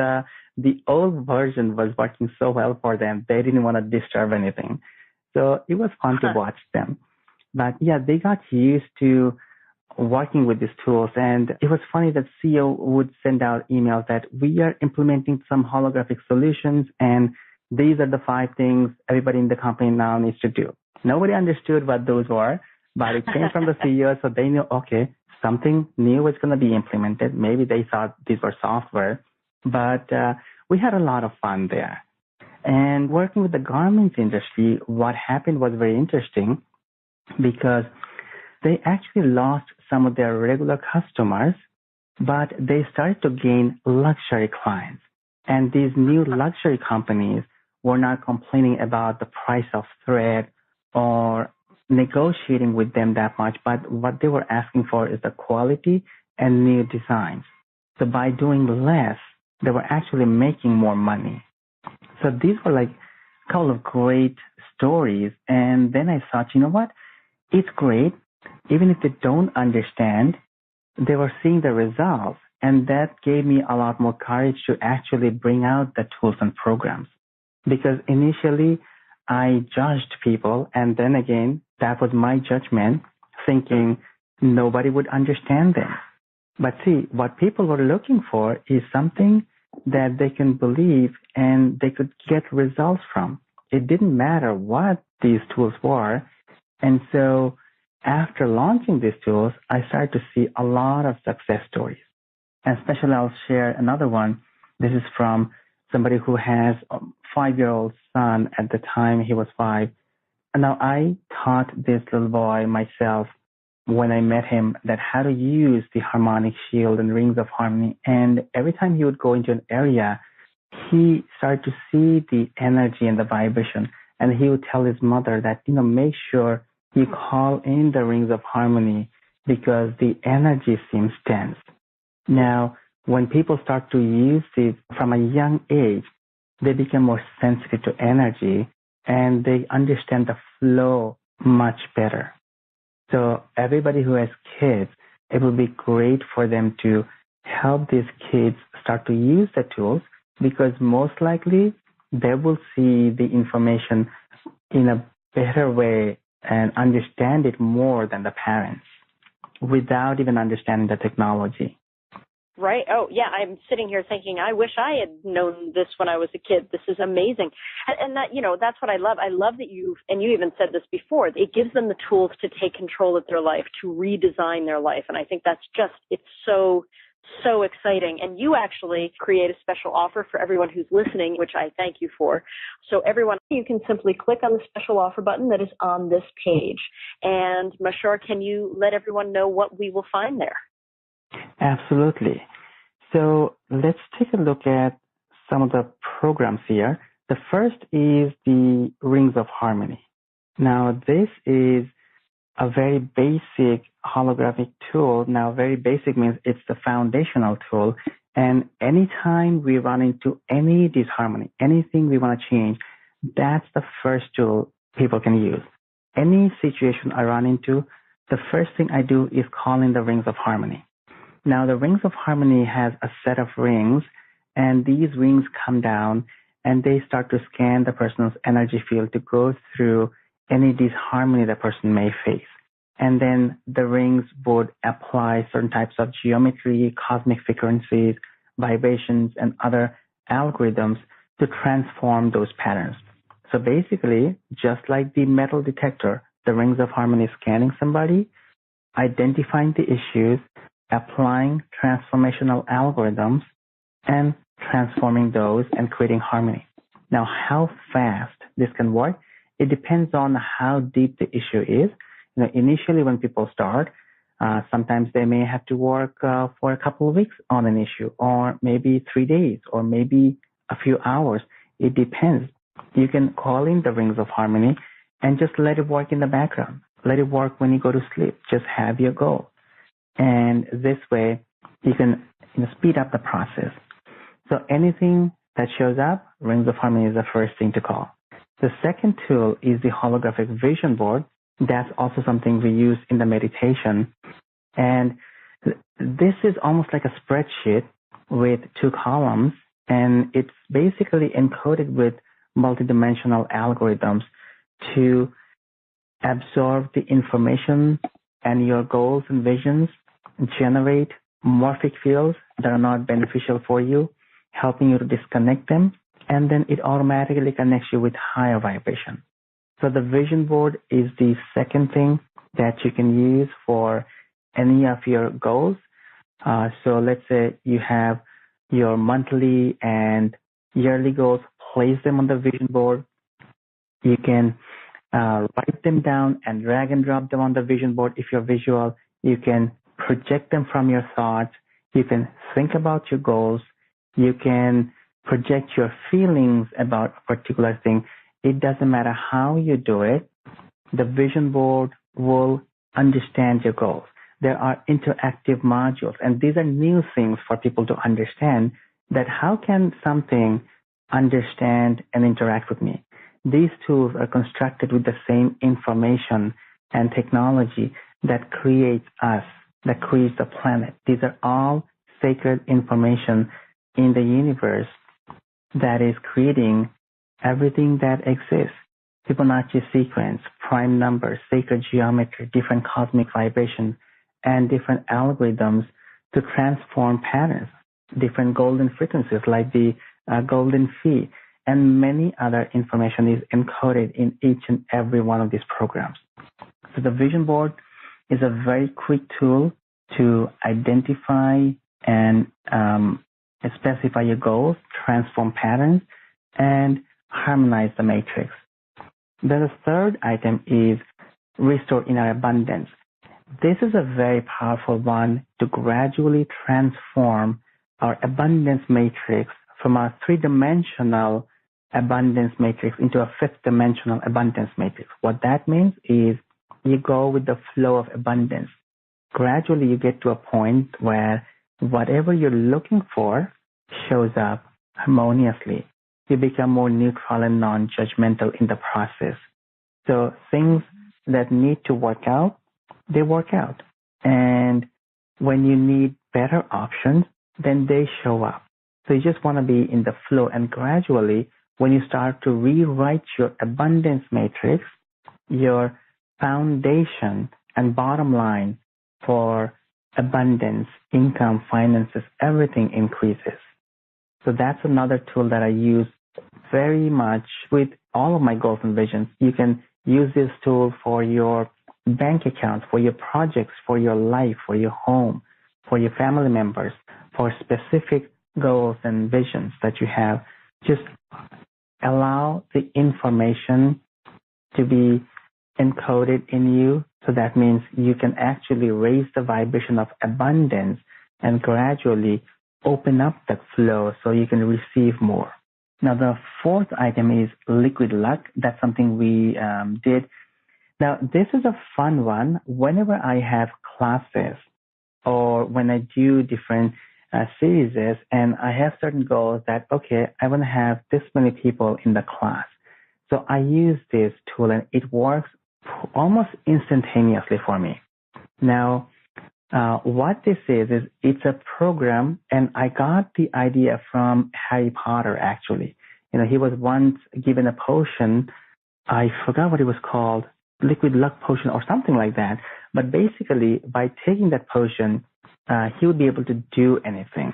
the old version was working so well for them. They didn't want to disturb anything. So it was fun to watch them. But yeah, they got used to working with these tools. And it was funny that CEO would send out emails that we are implementing some holographic solutions, and these are the 5 things everybody in the company now needs to do. Nobody understood what those were, but it came from the CEO, so they knew, okay, something new is going to be implemented. Maybe they thought these were software, but we had a lot of fun there. And working with the garments industry, what happened was very interesting because they actually lost some of their regular customers, but they started to gain luxury clients. And these new luxury companies were not complaining about the price of thread or negotiating with them that much, but what they were asking for is the quality and new designs. So by doing less, they were actually making more money. So these were like a couple of great stories. And then I thought, you know what? It's great. Even if they don't understand, they were seeing the results. And that gave me a lot more courage to actually bring out the tools and programs. Because initially, I judged people. And then again, that was my judgment, thinking nobody would understand them. But see, what people were looking for is something that they can believe and they could get results from. It didn't matter what these tools were. And so after launching these tools, I started to see a lot of success stories. And especially I'll share another one. This is from somebody who has a 5-year-old son at the time he was 5. And now I taught this little boy myself when I met him that how to use the harmonic shield and rings of harmony. And every time he would go into an area, he started to see the energy and the vibration. And he would tell his mother that, make sure you call in the rings of harmony because the energy seems tense. Now, when people start to use it from a young age, they become more sensitive to energy and they understand the flow much better. So everybody who has kids, it will be great for them to help these kids start to use the tools because most likely they will see the information in a better way and understand it more than the parents without even understanding the technology. Right. Oh, yeah. I'm sitting here thinking, I wish I had known this when I was a kid. This is amazing. And that, that's what I love. I love that you even said this before, it gives them the tools to take control of their life, to redesign their life. And I think that's it's so exciting. And you actually create a special offer for everyone who's listening, which I thank you for. So everyone, you can simply click on the special offer button that is on this page. And Mashhur, can you let everyone know what we will find there? Absolutely. So let's take a look at some of the programs here. The first is the Rings of Harmony. Now, this is a very basic holographic tool. Now, very basic means it's the foundational tool. And anytime we run into any disharmony, anything we want to change, that's the first tool people can use. Any situation I run into, the first thing I do is call in the Rings of Harmony. Now, the Rings of Harmony has a set of rings, and these rings come down, and they start to scan the person's energy field to go through any disharmony the person may face. And then the rings would apply certain types of geometry, cosmic frequencies, vibrations, and other algorithms to transform those patterns. So basically, just like the metal detector, the rings of harmony scanning somebody, identifying the issues, applying transformational algorithms, and transforming those and creating harmony. Now, how fast this can work, it depends on how deep the issue is. Initially when people start, sometimes they may have to work for a couple of weeks on an issue, or maybe 3 days, or maybe a few hours. It depends. You can call in the rings of harmony and just let it work in the background. Let it work when you go to sleep. Just have your goal. And this way, you can speed up the process. So anything that shows up, rings of harmony is the first thing to call. The second tool is the holographic vision board. That's also something we use in the meditation. And this is almost like a spreadsheet with 2 columns, and it's basically encoded with multidimensional algorithms to absorb the information and your goals and visions, generate morphic fields that are not beneficial for you, helping you to disconnect them, and then it automatically connects you with higher vibration. So the vision board is the second thing that you can use for any of your goals. So let's say you have your monthly and yearly goals, place them on the vision board. You can write them down and drag and drop them on the vision board. If you're visual, you can project them from your thoughts. You can think about your goals. You can project your feelings about a particular thing. It doesn't matter how you do it. The vision board will understand your goals. There are interactive modules, and these are new things for people to understand, that how can something understand and interact with me? These tools are constructed with the same information and technology that creates us, that creates the planet. These are all sacred information in the universe that is creating everything that exists. Fibonacci sequence, prime numbers, sacred geometry, different cosmic vibrations, and different algorithms to transform patterns, different golden frequencies like the golden fee, and many other information is encoded in each and every one of these programs. So the vision board is a very quick tool to identify and specify your goals, transform patterns, and harmonize the matrix. Then the third item is restore inner abundance. This is a very powerful one to gradually transform our abundance matrix from a 3-dimensional abundance matrix into a 5th-dimensional abundance matrix. What that means is you go with the flow of abundance. Gradually you get to a point where whatever you're looking for shows up harmoniously. You become more neutral and non-judgmental in the process. So things that need to work out, they work out. And when you need better options, then they show up. So you just want to be in the flow, and gradually, when you start to rewrite your abundance matrix, your foundation and bottom line for abundance, income, finances, everything increases. So that's another tool that I use very much with all of my goals and visions. You can use this tool for your bank accounts, for your projects, for your life, for your home, for your family members, for specific goals and visions that you have. Just allow the information to be encoded in you. So that means you can actually raise the vibration of abundance and gradually open up that flow so you can receive more. Now, the fourth item is liquid luck. That's something we did. Now, this is a fun one. Whenever I have classes or when I do different series and I have certain goals that, okay, I want to have this many people in the class. So I use this tool and it works almost instantaneously for me. Now, what this is it's a program, and I got the idea from Harry Potter, actually. he was once given a potion. I forgot what it was called, liquid luck potion or something like that. But basically, by taking that potion, he would be able to do anything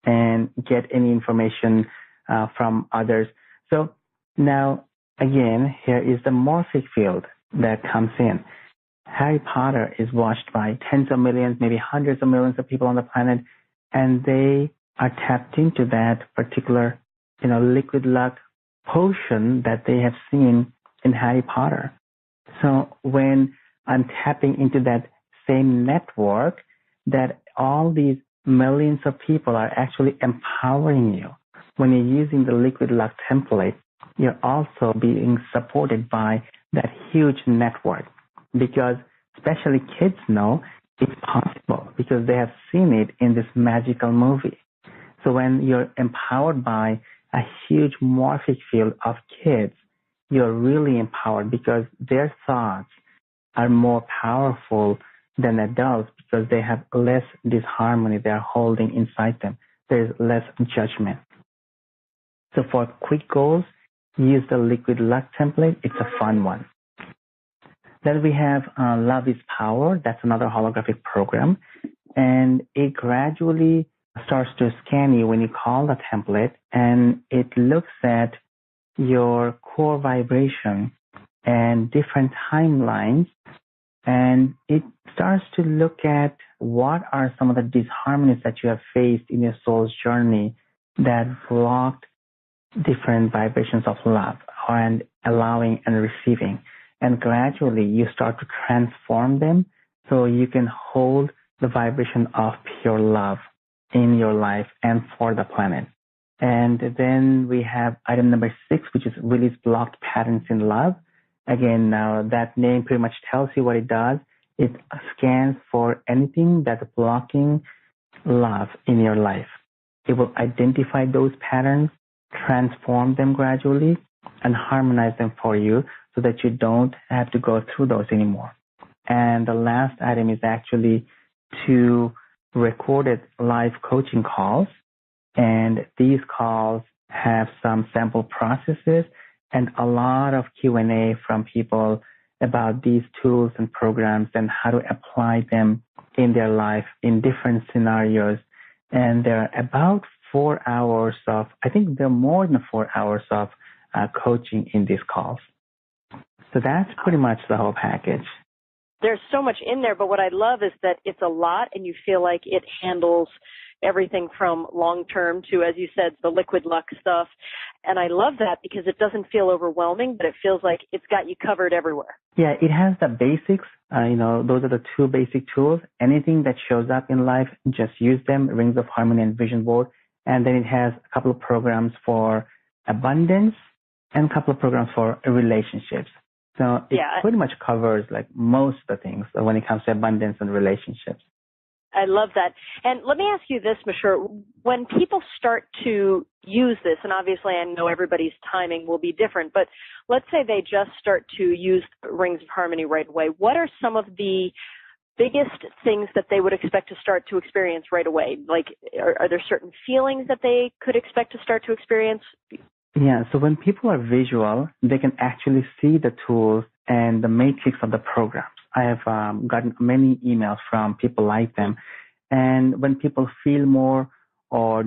and get any information from others. So now, again, here is the morphic field that comes in. Harry Potter is watched by tens of millions, maybe hundreds of millions of people on the planet, and they are tapped into that particular, liquid luck potion that they have seen in Harry Potter. So when I'm tapping into that same network, that all these millions of people are actually empowering you. When you're using the liquid luck template, you're also being supported by that huge network, because especially kids know it's possible because they have seen it in this magical movie. So when you're empowered by a huge morphic field of kids, you're really empowered because their thoughts are more powerful than adults because they have less disharmony they're holding inside them. There's less judgment. So for quick goals, use the liquid luck template. It's a fun one. Then we have Love is Power. That's another holographic program. And it gradually starts to scan you when you call the template, and it looks at your core vibration and different timelines, and it starts to look at what are some of the disharmonies that you have faced in your soul's journey that blocked different vibrations of love and allowing and receiving. And gradually you start to transform them so you can hold the vibration of pure love in your life and for the planet. And then we have item number 6, which is release blocked patterns in love. Again, now that name pretty much tells you what it does. It scans for anything that's blocking love in your life. It will identify those patterns, transform them gradually, and harmonize them for you so that you don't have to go through those anymore. And the last item is actually 2 recorded live coaching calls. And these calls have some sample processes and a lot of Q&A from people about these tools and programs and how to apply them in their life in different scenarios. And there are about 4 hours of, I think there are more than 4 hours of coaching in these calls. So that's pretty much the whole package. There's so much in there, but what I love is that it's a lot and you feel like it handles everything from long-term to, as you said, the liquid luck stuff. And I love that because it doesn't feel overwhelming, but it feels like it's got you covered everywhere. Yeah, it has the basics. Those are the 2 basic tools. Anything that shows up in life, just use them, Rings of Harmony and Vision Board. And then it has a couple of programs for abundance and a couple of programs for relationships. So it pretty much covers like most of the things when it comes to abundance and relationships. I love that. And let me ask you this, Mashhur. When people start to use this, and obviously I know everybody's timing will be different, but let's say they just start to use Rings of Harmony right away. What are some of the biggest things that they would expect to start to experience right away? Like, are there certain feelings that they could expect to start to experience? Yeah, so when people are visual, they can actually see the tools and the matrix of the programs. I have gotten many emails from people like them. And when people feel more or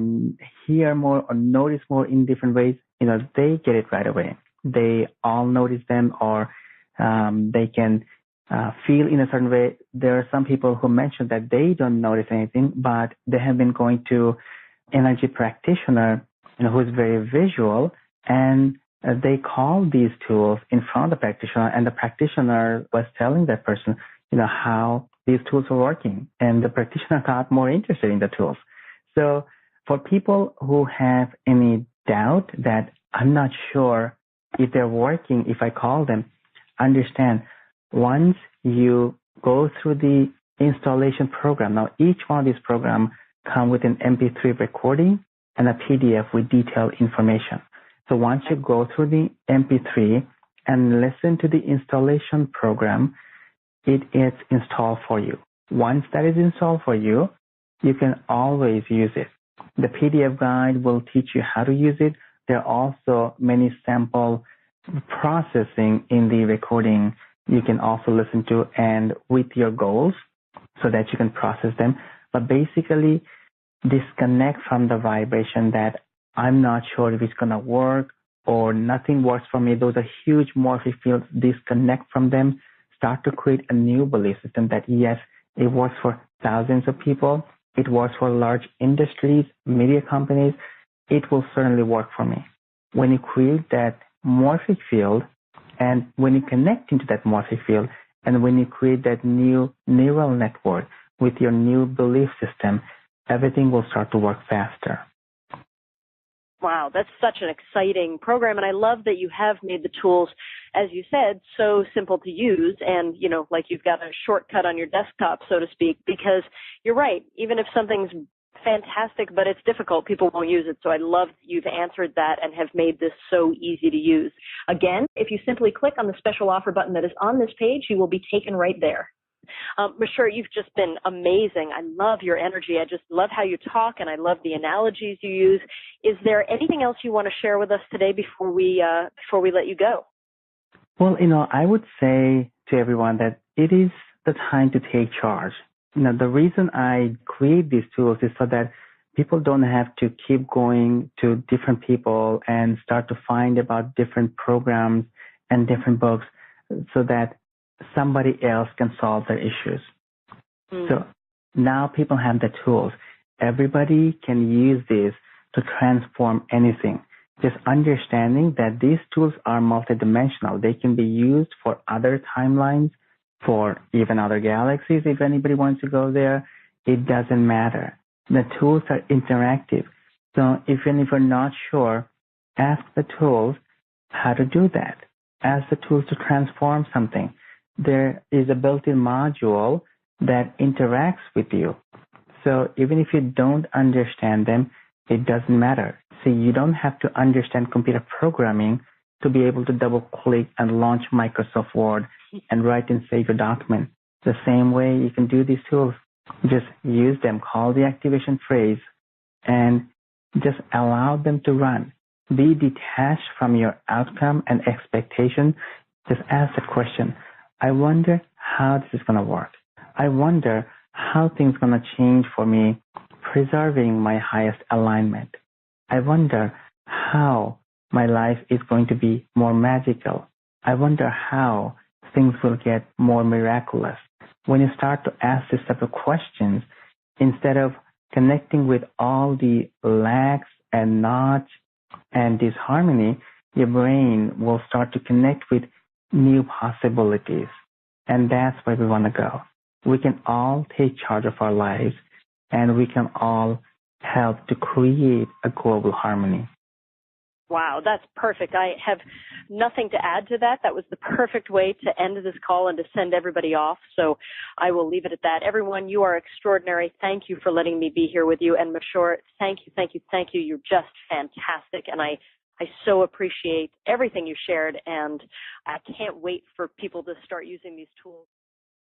hear more or notice more in different ways, they get it right away. They all notice them, or they can feel in a certain way. There are some people who mention that they don't notice anything, but they have been going to energy practitioner, who is very visual, and they call these tools in front of the practitioner, and the practitioner was telling that person, how these tools are working, and the practitioner got more interested in the tools. So for people who have any doubt that I'm not sure if they're working, if I call them, understand, once you go through the installation program, now each one of these programs come with an MP3 recording and a PDF with detailed information. So once you go through the MP3 and listen to the installation program, it is installed for you. Once that is installed for you, you can always use it. The PDF guide will teach you how to use it, there are also many sample processing in the recording you can also listen to and with your goals so that you can process them. But basically, disconnect from the vibration that I'm not sure if it's going to work or nothing works for me. Those are huge morphic fields. Disconnect from them. Start to create a new belief system that yes, it works for thousands of people. It works for large industries, media companies. It will certainly work for me. When you create that morphic field and when you connect into that morphic field and when you create that new neural network with your new belief system, everything will start to work faster. Wow, that's such an exciting program, and I love that you have made the tools, as you said, so simple to use and, like you've got a shortcut on your desktop, so to speak, because you're right, even if something's fantastic but it's difficult, people won't use it. So I love that you've answered that and have made this so easy to use. Again, if you simply click on the special offer button that is on this page, you will be taken right there. Mashhur, you've just been amazing. I love your energy. I just love how you talk, and I love the analogies you use. Is there anything else you want to share with us today before we let you go? Well, I would say to everyone that it is the time to take charge. The reason I create these tools is so that people don't have to keep going to different people and start to find about different programs and different books so that somebody else can solve their issues. So now people have the tools. Everybody can use this to transform anything. Just understanding that these tools are multidimensional. They can be used for other timelines, for even other galaxies. If anybody wants to go there, it doesn't matter. The tools are interactive. So even if you're not sure, ask the tools how to do that. Ask the tools to transform something. There is a built-in module that interacts with you. So even if you don't understand them, it doesn't matter. See, you don't have to understand computer programming to be able to double-click and launch Microsoft Word and write and save your document. The same way you can do these tools. Just use them, call the activation phrase, and just allow them to run. Be detached from your outcome and expectation. Just ask the question, I wonder how this is going to work. I wonder how things are going to change for me, preserving my highest alignment. I wonder how my life is going to be more magical. I wonder how things will get more miraculous. When you start to ask this type of questions, instead of connecting with all the lacks and knots and disharmony, your brain will start to connect with new possibilities. And that's where we want to go. We can all take charge of our lives, and we can all help to create a global harmony. Wow, that's perfect. I have nothing to add to that. That was the perfect way to end this call and to send everybody off. So I will leave it at that. Everyone, you are extraordinary. Thank you for letting me be here with you. And Mashhur, thank you, thank you, thank you. You're just fantastic. And I so appreciate everything you shared. And I can't wait for people to start using these tools.